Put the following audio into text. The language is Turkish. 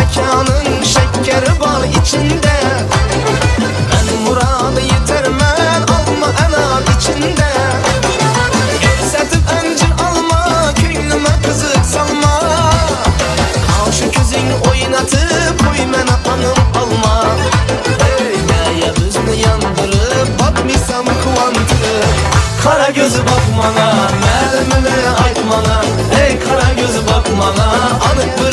mekanın şeker bal içinde. Ben muradı yitirmen alma enam içinde. Görsatıp öncül alma, köynüme kızık salma. Karşı közün oynatıp koy mene anım alma. Eyleye düzünü yandırıp bakmışsam kuvantırıp. Kara gözü bakmana, mermine aytmana. Ey kara gözü bakmana, anık